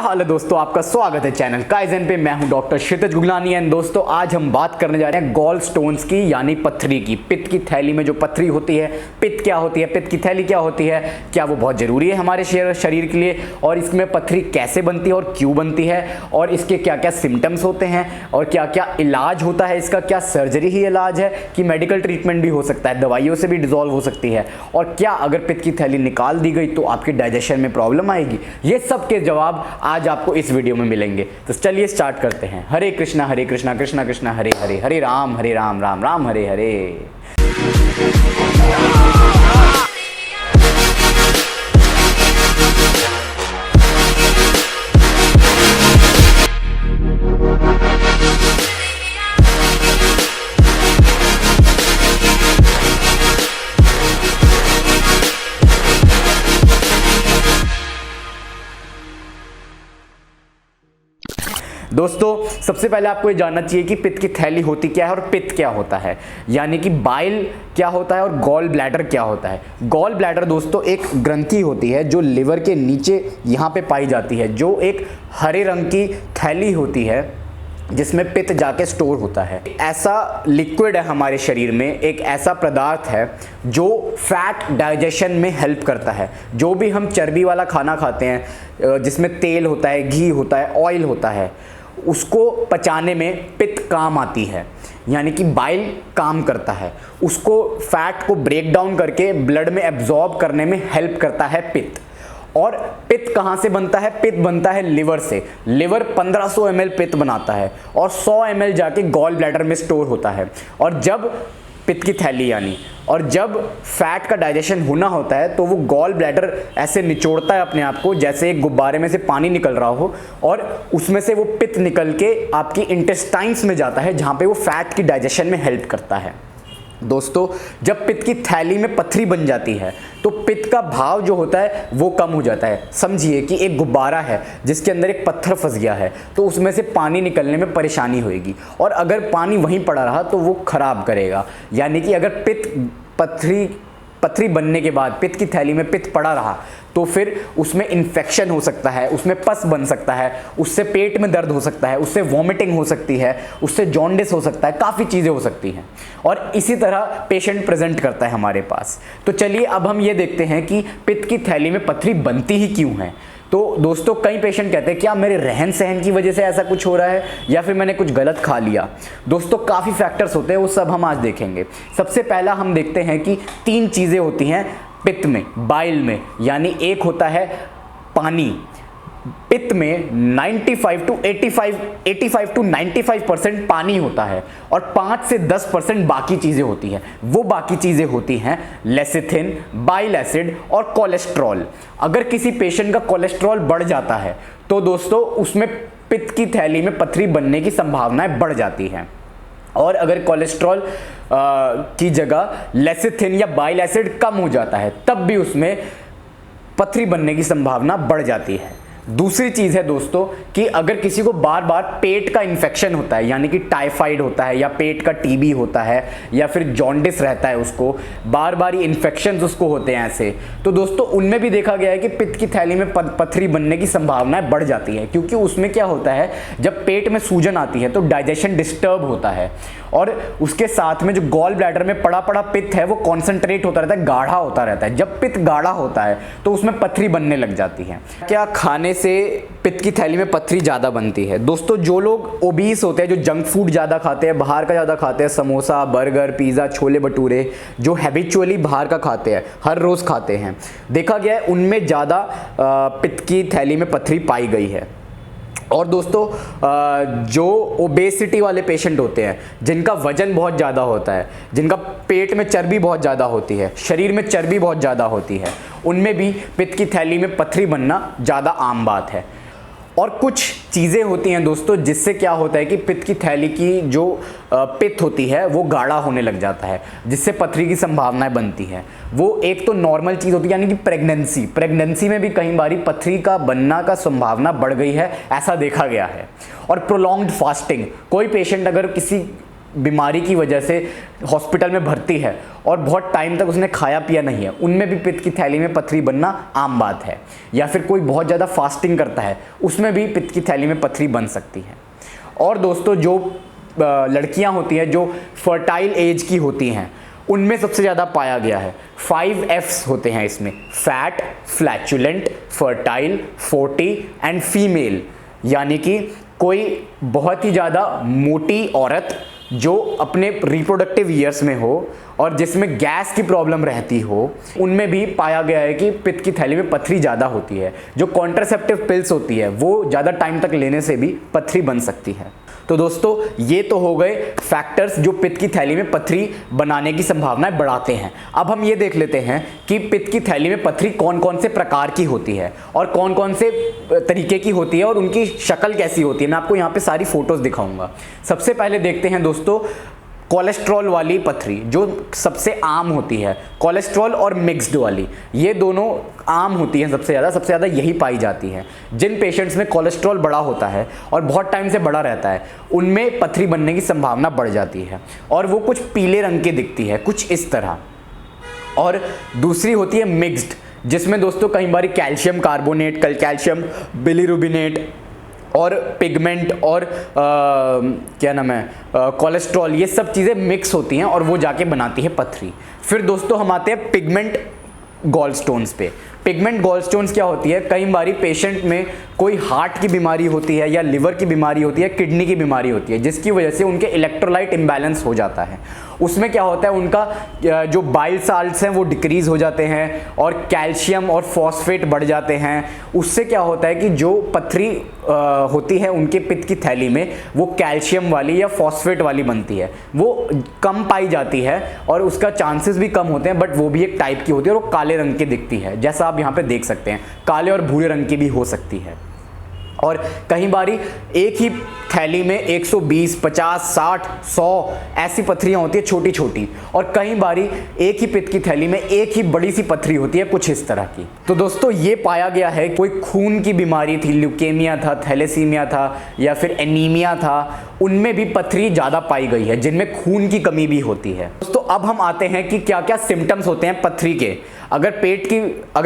क्या हाल है दोस्तों, आपका स्वागत है चैनल काइजन पे। मैं हूं डॉक्टर क्षितिज गुगलानी एंड दोस्तों आज हम बात करने जा रहे हैं गॉल स्टोन्स की, यानी पथरी की। पित्त की थैली में जो पथरी होती है, पित्त क्या होती है, पित्त की थैली क्या होती है, क्या वो बहुत जरूरी है हमारे शरीर के लिए, और इसमें पथरी कैसे बनती है और क्यों बनती है, और इसके क्या क्या सिम्टम्स होते हैं, और क्या क्या इलाज होता है इसका, क्या सर्जरी ही इलाज है कि मेडिकल ट्रीटमेंट भी हो सकता है, दवाइयों से भी डिजोल्व हो सकती है, और क्या अगर पित्त की थैली निकाल दी गई तो आपके डाइजेशन में प्रॉब्लम आएगी। ये सब के जवाब आज आपको इस वीडियो में मिलेंगे। तो चलिए स्टार्ट करते हैं। हरे कृष्णा कृष्णा कृष्णा हरे हरे, हरे राम राम राम हरे हरे। दोस्तों सबसे पहले आपको ये जानना चाहिए कि पित्त की थैली होती क्या है और पित्त क्या होता है, यानी कि बाइल क्या होता है और गॉल ब्लैडर क्या होता है। गॉल ब्लैडर दोस्तों एक ग्रंथि होती है जो लिवर के नीचे यहाँ पे पाई जाती है, जो एक हरे रंग की थैली होती है जिसमें पित्त जाके स्टोर होता है। ऐसा लिक्विड है हमारे शरीर में, एक ऐसा पदार्थ है जो फैट डाइजेशन में हेल्प करता है। जो भी हम चर्बी वाला खाना खाते हैं, जिसमें तेल होता है, घी होता है, ऑयल होता है, उसको पचाने में पित्त काम आती है, यानी कि बाइल काम करता है। उसको फैट को ब्रेक डाउन करके ब्लड में एब्जॉर्ब करने में हेल्प करता है पित्त। और पित्त कहाँ से बनता है? पित्त बनता है लिवर से। लिवर 1500 ml पित्त बनाता है और 100 ml जाके गॉल ब्लैडर में स्टोर होता है। और जब पित्त की थैली यानी, और जब फैट का डाइजेशन होना होता है तो वो गॉल ब्लैडर ऐसे निचोड़ता है अपने आप को, जैसे एक गुब्बारे में से पानी निकल रहा हो, और उसमें से वो पित्त निकल के आपकी इंटेस्टाइन्स में जाता है, जहाँ पे वो फैट की डाइजेशन में हेल्प करता है। दोस्तों जब पित्त की थैली में पथरी बन जाती है तो पित्त का भाव जो होता है वो कम हो जाता है। समझिए कि एक गुब्बारा है जिसके अंदर एक पत्थर फंस गया है, तो उसमें से पानी निकलने में परेशानी होगी, और अगर पानी वहीं पड़ा रहा तो वो खराब करेगा। यानी कि अगर पथरी बनने के बाद पित्त की थैली में पित्त पड़ा रहा तो फिर उसमें इन्फेक्शन हो सकता है, उसमें पस बन सकता है, उससे पेट में दर्द हो सकता है, उससे वॉमिटिंग हो सकती है, उससे जॉन्डिस हो सकता है, काफ़ी चीज़ें हो सकती हैं। और इसी तरह पेशेंट प्रेजेंट करता है हमारे पास। तो चलिए अब हम ये देखते हैं कि पित्त की थैली में पथरी बनती ही क्यों है। तो दोस्तों कई पेशेंट कहते हैं क्या मेरे रहन सहन की वजह से ऐसा कुछ हो रहा है, या फिर मैंने कुछ गलत खा लिया। दोस्तों काफ़ी फैक्टर्स होते हैं, वो सब हम आज देखेंगे। सबसे पहला हम देखते हैं कि 3 चीज़ें होती हैं पित्त में, बाइल में, यानी एक होता है पानी। पित्त में 85 to 95% पानी होता है, और 5 से 10% बाकी चीज़ें होती हैं। वो बाकी चीज़ें होती हैं लेसिथिन, बाइल एसिड और कोलेस्ट्रॉल। अगर किसी पेशेंट का कोलेस्ट्रॉल बढ़ जाता है तो दोस्तों उसमें पित्त की थैली में पथरी बनने की संभावनाएं बढ़ जाती हैं। और अगर कोलेस्ट्रॉल की जगह लेसिथिन या बाइल एसिड कम हो जाता है तब भी उसमें पथरी बनने की संभावना बढ़ जाती है। दूसरी चीज़ है दोस्तों कि अगर किसी को बार बार पेट का इन्फेक्शन होता है, यानी कि टाइफाइड होता है, या पेट का टीबी होता है, या फिर जॉन्डिस रहता है, उसको बार बार ही इन्फेक्शंस उसको होते हैं ऐसे, तो दोस्तों उनमें भी देखा गया है कि पित्त की थैली में पथरी बनने की संभावनाएं बढ़ जाती है। क्योंकि उसमें क्या होता है, जब पेट में सूजन आती है तो डाइजेशन डिस्टर्ब होता है, और उसके साथ में जो गॉल ब्लैडर में पड़ा पड़ा पित्त है वो कॉन्सेंट्रेट होता रहता है, गाढ़ा होता रहता है। जब पित्त गाढ़ा होता है तो उसमें पथरी बनने लग जाती है। क्या खाने से पित्त की थैली में पथरी ज़्यादा बनती है? दोस्तों जो लोग ओबीस होते हैं, जो जंक फूड ज़्यादा खाते हैं, बाहर का ज़्यादा खाते हैं, समोसा, बर्गर, पिज़्ज़ा, छोले भटूरे, जो हैबिचुअली बाहर का खाते हैं, हर रोज़ खाते हैं, देखा गया है उनमें ज़्यादा पित्त की थैली में पथरी पाई गई है। और दोस्तों जो ओबेसिटी वाले पेशेंट होते हैं, जिनका वजन बहुत ज़्यादा होता है, जिनका पेट में चर्बी बहुत ज़्यादा होती है, शरीर में चर्बी बहुत ज़्यादा होती है, उनमें भी पित्त की थैली में पथरी बनना ज़्यादा आम बात है। और कुछ चीज़ें होती हैं दोस्तों जिससे क्या होता है कि पित्त की थैली की जो पित्त होती है वो गाढ़ा होने लग जाता है, जिससे पथरी की संभावनाएं बनती हैं। वो एक तो नॉर्मल चीज़ होती है, यानी कि प्रेगनेंसी में भी कई बारी पथरी का बनना का संभावना बढ़ गई है, ऐसा देखा गया है। और प्रोलॉन्ग्ड फास्टिंग, कोई पेशेंट अगर किसी बीमारी की वजह से हॉस्पिटल में भर्ती है और बहुत टाइम तक उसने खाया पिया नहीं है, उनमें भी पित्त की थैली में पथरी बनना आम बात है। या फिर कोई बहुत ज़्यादा फास्टिंग करता है, उसमें भी पित्त की थैली में पथरी बन सकती है। और दोस्तों जो लड़कियां होती हैं जो फर्टाइल एज की होती हैं, उनमें सबसे ज़्यादा पाया गया है। 5 Fs होते हैं इसमें, फैट, फ्लैचुलेंट, फर्टाइल, 40 एंड फीमेल। यानी कि कोई बहुत ही ज़्यादा मोटी औरत जो अपने रिप्रोडक्टिव ईयर्स में हो और जिसमें गैस की प्रॉब्लम रहती हो, उनमें भी पाया गया है कि पित्त की थैली में पथरी ज़्यादा होती है। जो कॉन्ट्रासेप्टिव पिल्स होती है वो ज़्यादा टाइम तक लेने से भी पथरी बन सकती है। तो दोस्तों ये तो हो गए फैक्टर्स जो पित्त की थैली में पथरी बनाने की संभावनाएं बढ़ाते हैं। अब हम ये देख लेते हैं कि पित्त की थैली में पथरी कौन कौन से प्रकार की होती है और कौन कौन से तरीके की होती है और उनकी शक्ल कैसी होती है। मैं आपको यहाँ पे सारी फोटोज दिखाऊंगा। सबसे पहले देखते हैं दोस्तों कोलेस्ट्रॉल वाली पथरी, जो सबसे आम होती है। कोलेस्ट्रॉल और मिक्स्ड वाली, ये दोनों आम होती हैं, सबसे ज़्यादा यही पाई जाती है। जिन पेशेंट्स में कोलेस्ट्रॉल बड़ा होता है और बहुत टाइम से बड़ा रहता है, उनमें पथरी बनने की संभावना बढ़ जाती है और वो कुछ पीले रंग की दिखती है, कुछ इस तरह। और दूसरी होती है मिक्स्ड, जिसमें दोस्तों कई बार कैल्शियम कार्बोनेट, कैल्शियम बिलीरुबिनेट और पिगमेंट और क्या नाम है कोलेस्ट्रॉल, ये सब चीज़ें मिक्स होती हैं और वो जाके बनाती है पथरी। फिर दोस्तों हम आते हैं पिगमेंट गॉलस्टोन्स पे। पिगमेंट गॉलस्टोन्स क्या होती है, कई बारी पेशेंट में कोई हार्ट की बीमारी होती है या लिवर की बीमारी होती है, किडनी की बीमारी होती है, जिसकी वजह से उनके इलेक्ट्रोलाइट इम्बैलेंस हो जाता है। उसमें क्या होता है, उनका जो बाइल साल्ट्स हैं वो डिक्रीज हो जाते हैं और कैल्शियम और फॉस्फेट बढ़ जाते हैं। उससे क्या होता है कि जो पथरी होती है उनके पित्त की थैली में, वो कैल्शियम वाली या फॉस्फेट वाली बनती है, वो कम पाई जाती है और उसका चांसेस भी कम होते हैं। बट वो भी एक टाइप की होती है और वो काले रंग की दिखती है, जैसा आप यहाँ पे देख सकते हैं। काले और भूरे रंग की भी हो सकती है। और कई बारी एक ही थैली में 120, 50, 60, 100 ऐसी पथरियां होती है छोटी छोटी, और कई बारी एक ही पित्त की थैली में एक ही बड़ी सी पथरी होती है, कुछ इस तरह की। तो दोस्तों ये पाया गया है कोई खून की बीमारी थी, ल्यूकेमिया था, थैलेसीमिया था या फिर एनीमिया था, उनमें भी पथरी ज़्यादा पाई गई है, जिनमें खून की कमी भी होती है। दोस्तों अब हम आते हैं कि क्या क्या सिम्टम्स होते हैं पथरी के। अगर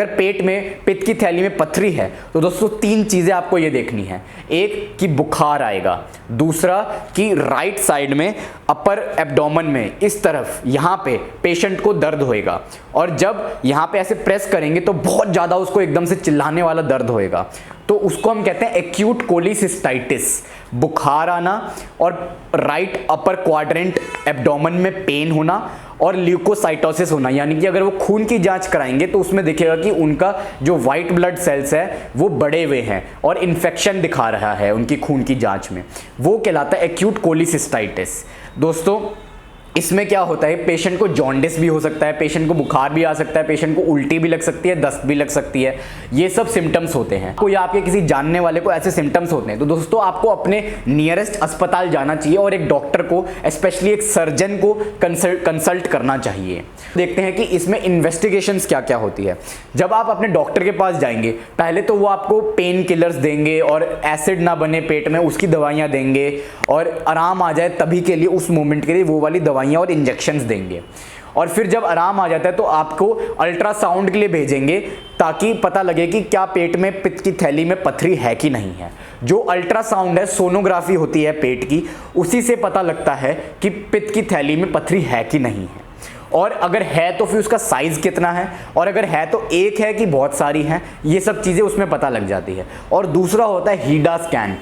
पेट में पित्त की थैली में पथरी है तो दोस्तों 3 चीज़ें आपको ये देखनी है। एक कि बुखार आएगा, दूसरा कि राइट साइड में अपर एब्डोमेन में इस तरफ यहाँ पे पेशेंट को दर्द होएगा, और जब यहाँ पे ऐसे प्रेस करेंगे तो बहुत ज़्यादा उसको एकदम से चिल्लाने वाला दर्द होएगा। तो उसको हम कहते हैं एक्यूट कोलिसिस्टाइटिस, बुखार आना और राइट अपर क्वाड्रेंट एब्डोमेन में पेन होना और ल्यूकोसाइटोसिस होना। यानी कि अगर वो खून की जांच कराएंगे तो उसमें दिखेगा कि उनका जो वाइट ब्लड सेल्स है वो बढ़े हुए हैं और इन्फेक्शन दिखा रहा है उनकी खून की जांच में, वो कहलाता है एक्यूट कोलिसिस्टाइटिस। दोस्तों इसमें क्या होता है, पेशेंट को जॉन्डिस भी हो सकता है, पेशेंट को बुखार भी आ सकता है, पेशेंट को उल्टी भी लग सकती है, दस्त भी लग सकती है। ये सब सिम्टम्स होते हैं। कोई आपके किसी जानने वाले को ऐसे सिम्टम्स होते हैं तो दोस्तों आपको अपने नियरेस्ट अस्पताल जाना चाहिए और एक डॉक्टर को, स्पेशली एक सर्जन को कंसल्ट करना चाहिए। देखते हैं कि इसमें इन्वेस्टिगेशंस क्या क्या होती है। जब आप अपने डॉक्टर के पास जाएंगे, पहले तो वो आपको पेन किलर्स देंगे और एसिड ना बने पेट में उसकी दवाइयाँ देंगे, और आराम आ जाए तभी के लिए, उस मोमेंट के लिए वो वाली दवाइयाँ और इंजेक्शंस देंगे। और फिर जब आराम आ जाता है तो आपको अल्ट्रासाउंड के लिए भेजेंगे ताकि पता लगे कि क्या पेट में पित्त की थैली में पथरी है कि नहीं है। जो अल्ट्रासाउंड है, सोनोग्राफी होती है पेट की, उसी से पता लगता है कि पित्त की थैली में पथरी है कि नहीं है, और अगर है तो फिर उसका साइज कितना है, और अगर है तो एक है कि बहुत सारी हैं, ये सब चीज़ें उसमें पता लग जाती है। और दूसरा होता है हीडा स्कैन,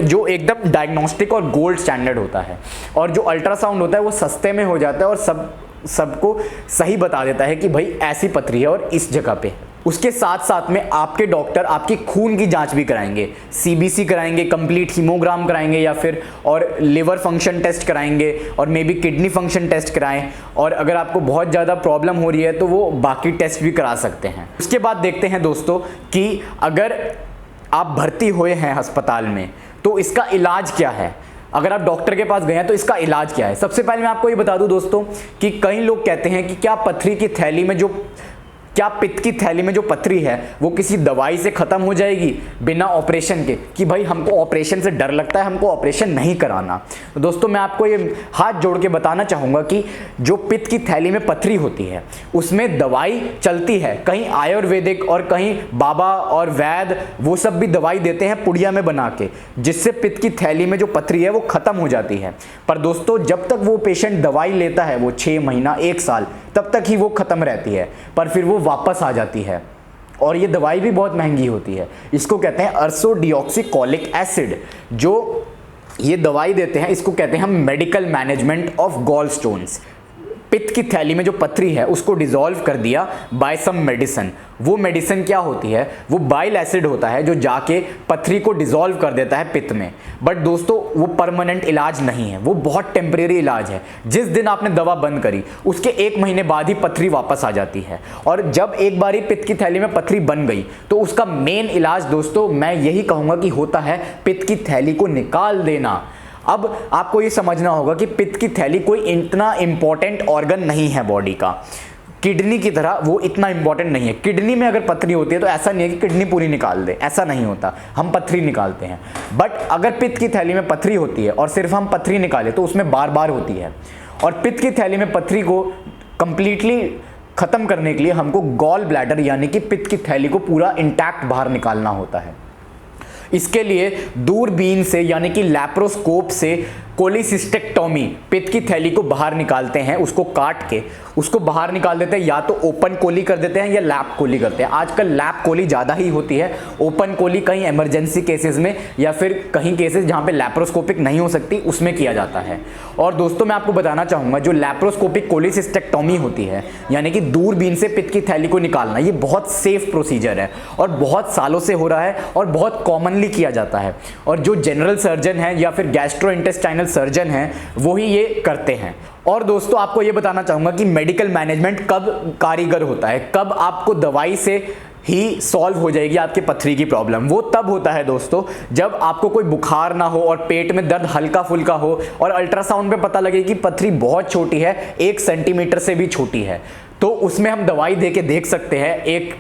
जो एकदम डायग्नोस्टिक और गोल्ड स्टैंडर्ड होता है, और जो अल्ट्रासाउंड होता है वो सस्ते में हो जाता है और सबको सही बता देता है कि भाई ऐसी पथरी है और इस जगह पे। उसके साथ साथ में आपके डॉक्टर आपकी खून की जांच भी कराएंगे, सीबीसी कराएंगे, कंप्लीट हीमोग्राम कराएंगे, या फिर और लिवर फंक्शन टेस्ट कराएंगे, और maybe kidney function test कराएं, और अगर आपको बहुत ज़्यादा प्रॉब्लम हो रही है तो वो बाकी टेस्ट भी करा सकते हैं। उसके बाद देखते हैं दोस्तों कि अगर आप भर्ती हुए हैं अस्पताल में तो इसका इलाज क्या है। अगर आप डॉक्टर के पास गए हैं तो इसका इलाज क्या है। सबसे पहले मैं आपको ये बता दूं दोस्तों कि कई लोग कहते हैं कि क्या पथरी की थैली में जो क्या पित्त की थैली में जो पथरी है वो किसी दवाई से खत्म हो जाएगी बिना ऑपरेशन के, कि भाई हमको ऑपरेशन से डर लगता है, हमको ऑपरेशन नहीं कराना? तो दोस्तों मैं आपको ये हाथ जोड़ के बताना चाहूँगा कि जो पित्त की थैली में पथरी होती है उसमें दवाई चलती है, कहीं आयुर्वेदिक और कहीं बाबा और वैद्य वो सब भी दवाई देते हैं पुड़िया में बना के, जिससे पित्त की थैली में जो पथरी है वो खत्म हो जाती है। पर दोस्तों जब तक वो पेशेंट दवाई लेता है, वो 6 महीना 1 साल, तब तक ही वो खत्म रहती है, पर फिर वो वापस आ जाती है। और ये दवाई भी बहुत महंगी होती है। इसको कहते हैं अर्सोडिऑक्सीकोलिक एसिड। जो ये दवाई देते हैं इसको कहते हैं हम medical management of gallstones. पित्त की थैली में जो पथरी है उसको डिसॉल्व कर दिया बाय सम मेडिसिन। वो मेडिसिन क्या होती है? वो बाइल एसिड होता है जो जाके पथरी को डिसॉल्व कर देता है पित्त में। बट दोस्तों वो परमानेंट इलाज नहीं है, वो बहुत टेम्परेरी इलाज है। जिस दिन आपने दवा बंद करी उसके 1 महीने बाद ही पथरी वापस आ जाती है। और जब एक बारी पित्त की थैली में पथरी बन गई तो उसका मेन इलाज दोस्तों मैं यही कहूँगा कि होता है पित्त की थैली को निकाल देना। अब आपको ये समझना होगा कि पित्त की थैली कोई इतना इंपॉर्टेंट ऑर्गन नहीं है बॉडी का, किडनी की तरह वो इतना इंपॉर्टेंट नहीं है। किडनी में अगर पथरी होती है तो ऐसा नहीं है कि किडनी पूरी निकाल दे, ऐसा नहीं होता, हम पथरी निकालते हैं। बट अगर पित्त की थैली में पथरी होती है और सिर्फ हम पथरी निकालें तो उसमें बार बार होती है। और पित्त की थैली में पथरी को कंप्लीटली खत्म करने के लिए हमको गॉल ब्लैडर यानी कि पित्त की थैली को पूरा इंटैक्ट बाहर निकालना होता है। इसके लिए दूरबीन से यानी कि लैप्रोस्कोप से कोलिसिस्टेक्टोमी, पित्त की थैली को बाहर निकालते हैं, उसको काट के उसको बाहर निकाल देते हैं। या तो ओपन कोली कर देते हैं या लैप कोली करते हैं। आजकल लैप कोली ज़्यादा ही होती है, ओपन कोली कहीं इमरजेंसी केसेस में या फिर कहीं केसेस जहाँ पे लैप्रोस्कोपिक नहीं हो सकती उसमें किया जाता है। और दोस्तों मैं आपको बताना चाहूँगा जो लैप्रोस्कोपिक कोलिसिस्टेक्टोमी होती है यानी कि दूरबीन से पित्त की थैली को निकालना, ये बहुत सेफ प्रोसीजर है और बहुत सालों से हो रहा है और बहुत कॉमनली किया जाता है। और जो जनरल सर्जन है या फिर गैस्ट्रोइंटेस्टाइनल सर्जन हैं वो ही ये करते हैं। और दोस्तों आपको ये बताना चाहूँगा कि मेडिकल मैनेजमेंट कब कारीगर होता है, कब आपको दवाई से ही सॉल्व हो जाएगी आपकी पथरी की प्रॉब्लम। वो तब होता है दोस्तों जब आपको कोई बुखार ना हो और पेट में दर्द हल्का फुल्का हो और अल्ट्रासाउंड पे पता लगे कि पथरी बहुत छोटी है, 1 सेंटीमीटर से भी छोटी है, तो उसमें हम दवाई दे के देख सकते हैं एक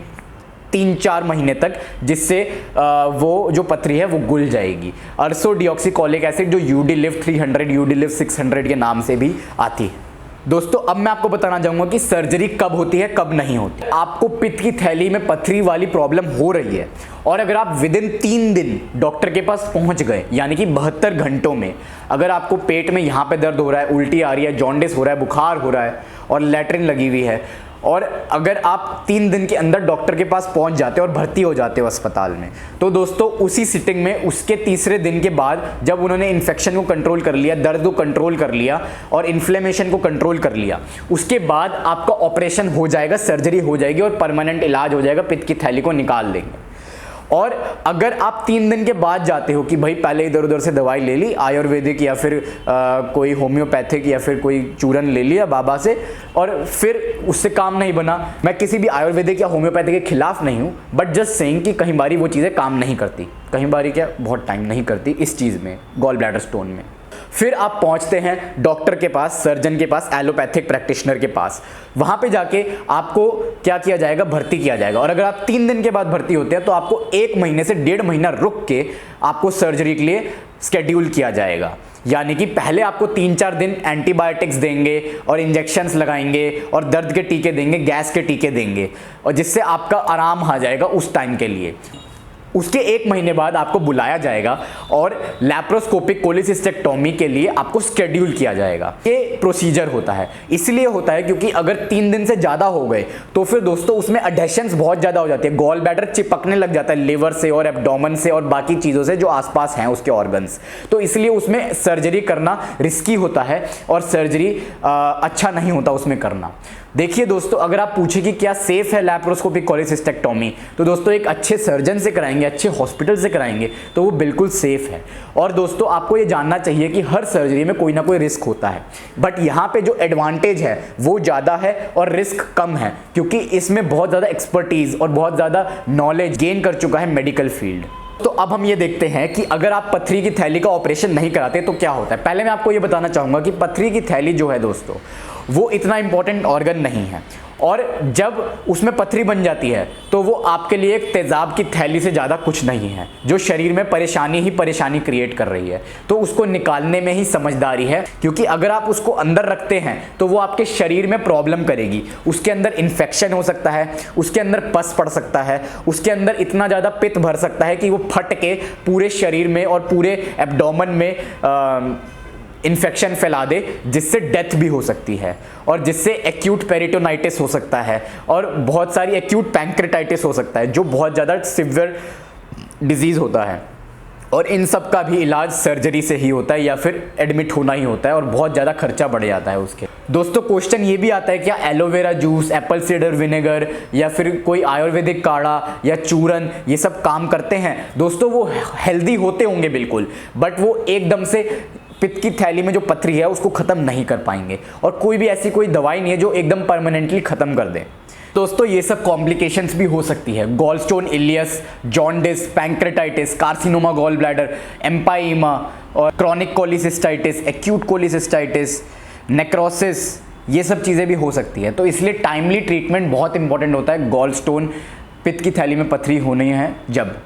3-4 महीने तक, जिससे वो जो पथरी है वो गुल जाएगी। अर्सोडिऑक्सीकोलिक एसिड जो यूडीलिव 300, यूडीलिव 600 के नाम से भी आती है। दोस्तों अब मैं आपको बताना चाहूँगा कि सर्जरी कब होती है कब नहीं होती। आपको पित्त की थैली में पथरी वाली प्रॉब्लम हो रही है और अगर आप विदिन 3 दिन डॉक्टर के पास पहुँच गए यानी कि 72 घंटों में अगर आपको पेट में यहाँ पे दर्द हो रहा है, उल्टी आ रही है, जॉन्डिस हो रहा है, बुखार हो रहा है और लैट्रिन लगी हुई है, और अगर आप 3 दिन के अंदर डॉक्टर के पास पहुंच जाते हो और भर्ती हो जाते हो अस्पताल में, तो दोस्तों उसी सिटिंग में उसके तीसरे दिन के बाद जब उन्होंने इन्फेक्शन को कंट्रोल कर लिया, दर्द को कंट्रोल कर लिया और इन्फ्लेमेशन को कंट्रोल कर लिया, उसके बाद आपका ऑपरेशन हो जाएगा, सर्जरी हो जाएगी और परमानेंट इलाज हो जाएगा, पित्त की थैली को निकाल देंगे। और अगर आप 3 दिन के बाद जाते हो कि भाई पहले इधर उधर से दवाई ले ली, आयुर्वेदिक या फिर कोई होम्योपैथिक या फिर कोई चूरन ले लिया बाबा से और फिर उससे काम नहीं बना, मैं किसी भी आयुर्वेदिक या होम्योपैथिक के खिलाफ नहीं हूँ, बट जस्ट सेइंग कि कहीं बारी वो चीज़ें काम नहीं करती, कहीं बारी क्या बहुत टाइम नहीं करती इस चीज़ में, गॉल ब्लैडर स्टोन में। फिर आप पहुंचते हैं डॉक्टर के पास, सर्जन के पास, एलोपैथिक प्रैक्टिशनर के पास। वहां पे जाके आपको क्या किया जाएगा, भर्ती किया जाएगा। और अगर आप 3 दिन के बाद भर्ती होते हैं तो आपको 1 महीने से 1.5 महीना रुक के आपको सर्जरी के लिए स्केड्यूल किया जाएगा। यानी कि पहले आपको 3-4 दिन एंटीबायोटिक्स देंगे और इंजेक्शंस लगाएंगे और दर्द के टीके देंगे, गैस के टीके देंगे, और जिससे आपका आराम आ जाएगा उस टाइम के लिए। उसके 1 महीने बाद आपको बुलाया जाएगा और लैप्रोस्कोपिक कोलिसिस्टेक्टोमी के लिए आपको स्केड्यूल किया जाएगा। ये प्रोसीजर होता है, इसलिए होता है क्योंकि अगर 3 दिन से ज़्यादा हो गए तो फिर दोस्तों उसमें एडेशंस बहुत ज़्यादा हो जाती है, गॉल ब्लैडर चिपकने लग जाता है लिवर से और एब्डोमेन से और बाकी चीज़ों से जो आसपास हैं उसके ऑर्गन्स, तो इसलिए उसमें सर्जरी करना रिस्की होता है और सर्जरी अच्छा नहीं होता उसमें करना। देखिए दोस्तों, अगर आप पूछे कि क्या सेफ है लैप्रोस्कोपिक कोलिसिस्टेक्टोमी, तो दोस्तों एक अच्छे सर्जन से कराएंगे, अच्छे हॉस्पिटल से कराएंगे तो वो बिल्कुल सेफ है। और दोस्तों आपको ये जानना चाहिए कि हर सर्जरी में कोई ना कोई रिस्क होता है, बट यहाँ पे जो एडवांटेज है वो ज़्यादा है और रिस्क कम है, क्योंकि इसमें बहुत ज़्यादा एक्सपर्टीज़ और बहुत ज़्यादा नॉलेज गेन कर चुका है मेडिकल फील्ड। तो अब हम ये देखते हैं कि अगर आप पथरी की थैली का ऑपरेशन नहीं कराते तो क्या होता है। पहले मैं आपको ये बताना चाहूँगा कि पथरी की थैली जो है दोस्तों वो इतना इंपॉर्टेंट ऑर्गन नहीं है। और जब उसमें पथरी बन जाती है तो वो आपके लिए एक तेजाब की थैली से ज़्यादा कुछ नहीं है, जो शरीर में परेशानी ही परेशानी क्रिएट कर रही है। तो उसको निकालने में ही समझदारी है, क्योंकि अगर आप उसको अंदर रखते हैं तो वो आपके शरीर में प्रॉब्लम करेगी। उसके अंदर इन्फेक्शन हो सकता है, उसके अंदर पस पड़ सकता है, उसके अंदर इतना ज़्यादा पित्त भर सकता है कि वो फट के पूरे शरीर में और पूरे एब्डोमेन में इन्फेक्शन फैला दे, जिससे डेथ भी हो सकती है, और जिससे एक्यूट पेरिटोनाइटिस हो सकता है, और बहुत सारी एक्यूट पैंक्रेटाइटिस हो सकता है, जो बहुत ज़्यादा सिवियर डिजीज़ होता है। और इन सब का भी इलाज सर्जरी से ही होता है या फिर एडमिट होना ही होता है, और बहुत ज़्यादा खर्चा बढ़ जाता है उसके। दोस्तों क्वेश्चन ये भी आता है, क्या aloe vera juice, Apple cider vinegar या फिर कोई आयुर्वेदिक काढ़ा या चूरन ये सब काम करते हैं? दोस्तों वो हेल्दी होते होंगे बिल्कुल, बट वो एकदम से पित्त की थैली में जो पथरी है उसको ख़त्म नहीं कर पाएंगे, और कोई भी ऐसी कोई दवाई नहीं है जो एकदम परमानेंटली ख़त्म कर दे। दोस्तों ये सब कॉम्प्लिकेशंस भी हो सकती है, gallstone ileus, jaundice, pancreatitis, carcinoma gall bladder, empyema और chronic cholecystitis, acute cholecystitis, necrosis, ये सब चीज़ें भी हो सकती है। तो इसलिए टाइमली ट्रीटमेंट बहुत इंपॉर्टेंट होता है गॉलस्टोन, पित्त की थैली में पथरी होनी है जब।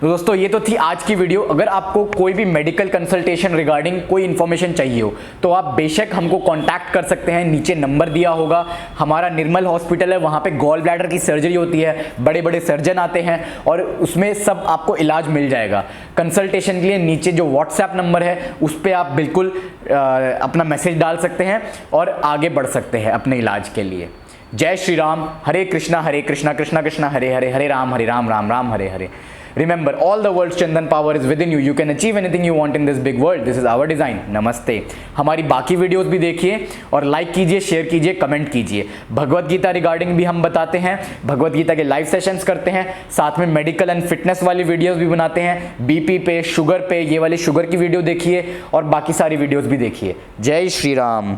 तो दोस्तों ये तो थी आज की वीडियो। अगर आपको कोई भी मेडिकल कंसल्टेशन रिगार्डिंग कोई इन्फॉर्मेशन चाहिए हो तो आप बेशक हमको कांटेक्ट कर सकते हैं, नीचे नंबर दिया होगा। हमारा निर्मल हॉस्पिटल है, वहाँ पे गॉल ब्लैडर की सर्जरी होती है, बड़े बड़े सर्जन आते हैं और उसमें सब आपको इलाज मिल जाएगा। कंसल्टेशन के लिए नीचे जो व्हाट्सएप नंबर है उस पर आप बिल्कुल अपना मैसेज डाल सकते हैं और आगे बढ़ सकते हैं अपने इलाज के लिए। जय श्री राम, हरे कृष्णा कृष्णा कृष्णा हरे हरे, हरे Ram Ram Ram Hare Hare. Remember, all the world's Chandan power is within you. You can achieve anything you want in this big world. This is our design. नमस्ते। हमारी बाकी वीडियोस भी देखिए और लाइक कीजिए, शेयर कीजिए, कमेंट कीजिए। भगवत गीता रिगार्डिंग भी हम बताते हैं, भगवत गीता के लाइव सेशंस करते हैं, साथ में मेडिकल एंड फिटनेस वाली वीडियोस भी बनाते हैं। बीपी पे, शुगर पे, ये वाली शुगर की वीडियो देखिए और बाकी सारी वीडियोस भी देखिए। जय श्री राम।